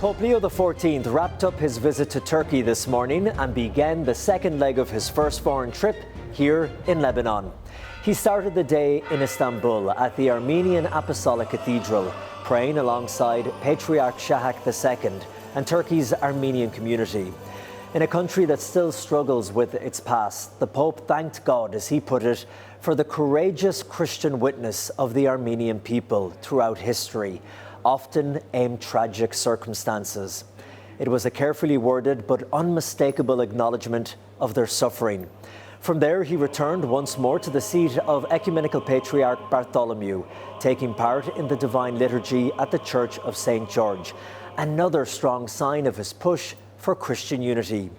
Pope Leo XIV wrapped up his visit to Turkey this morning and began the second leg of his first foreign trip here in Lebanon. He started the day in Istanbul at the Armenian Apostolic Cathedral, praying alongside Patriarch Shahak II and Turkey's Armenian community. In a country that still struggles with its past, the Pope thanked God, as he put it, for the courageous Christian witness of the Armenian people throughout history, often amid tragic circumstances. It was a carefully worded but unmistakable acknowledgement of their suffering. From there, he returned once more to the seat of Ecumenical Patriarch Bartholomew, taking part in the Divine Liturgy at the Church of St. George, another strong sign of his push for Christian unity.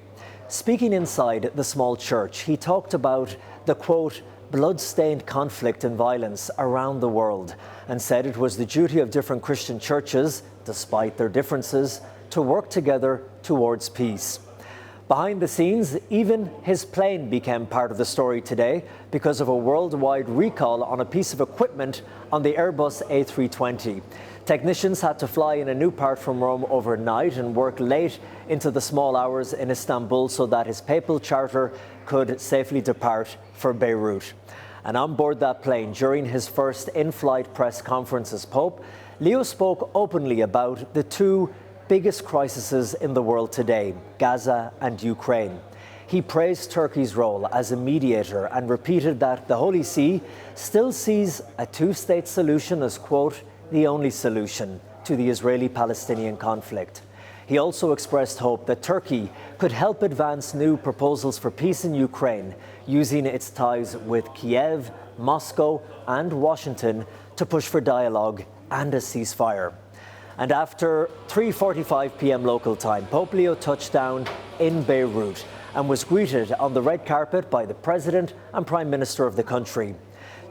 Speaking inside the small church, he talked about the, quote, blood-stained conflict and violence around the world, and said it was the duty of different Christian churches, despite their differences, to work together towards peace. Behind the scenes, even his plane became part of the story today because of a worldwide recall on a piece of equipment on the Airbus A320. Technicians had to fly in a new part from Rome overnight and work late into the small hours in Istanbul so that his papal charter could safely depart for Beirut. And on board that plane, during his first in-flight press conference as Pope, Leo spoke openly about the two biggest crises in the world today, Gaza and Ukraine. He praised Turkey's role as a mediator and repeated that the Holy See still sees a two-state solution as, quote, the only solution to the Israeli-Palestinian conflict. He also expressed hope that Turkey could help advance new proposals for peace in Ukraine, using its ties with Kiev, Moscow and Washington to push for dialogue and a ceasefire. And after 3:45 p.m. local time, Pope Leo touched down in Beirut and was greeted on the red carpet by the President and Prime Minister of the country.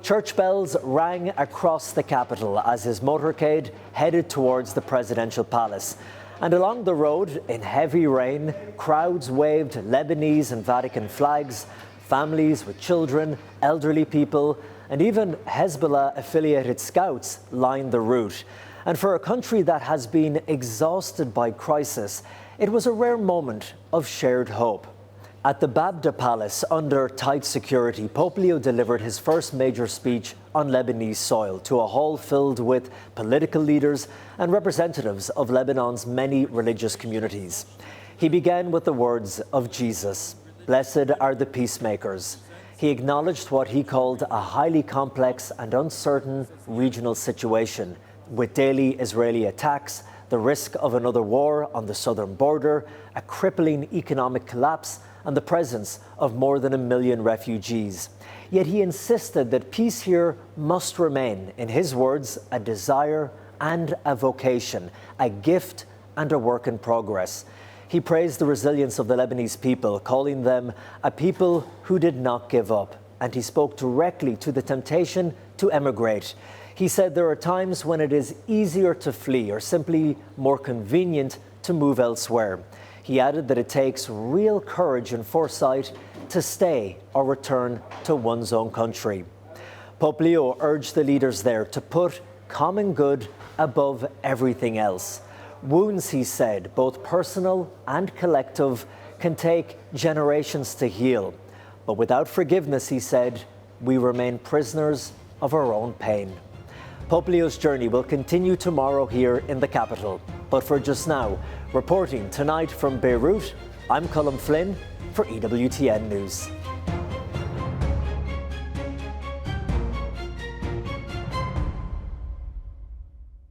Church bells rang across the capital as his motorcade headed towards the presidential palace. And along the road, in heavy rain, crowds waved Lebanese and Vatican flags, families with children, elderly people, and even Hezbollah-affiliated scouts lined the route. And for a country that has been exhausted by crisis, it was a rare moment of shared hope. At the Babda Palace, under tight security, Pope Leo delivered his first major speech on Lebanese soil to a hall filled with political leaders and representatives of Lebanon's many religious communities. He began with the words of Jesus, "Blessed are the peacemakers." He acknowledged what he called a highly complex and uncertain regional situation, with daily Israeli attacks, the risk of another war on the southern border, a crippling economic collapse, and the presence of more than 1 million refugees. Yet he insisted that peace here must remain, in his words, a desire and a vocation, a gift and a work in progress. He praised the resilience of the Lebanese people, calling them a people who did not give up, and he spoke directly to the temptation to emigrate. He said there are times when it is easier to flee or simply more convenient to move elsewhere. He added that it takes real courage and foresight to stay or return to one's own country. Pope Leo urged the leaders there to put common good above everything else. Wounds, he said, both personal and collective, can take generations to heal. But without forgiveness, he said, we remain prisoners of our own pain. Pope Leo's journey will continue tomorrow here in the capital. But for just now, reporting tonight from Beirut, I'm Colm Flynn for EWTN News.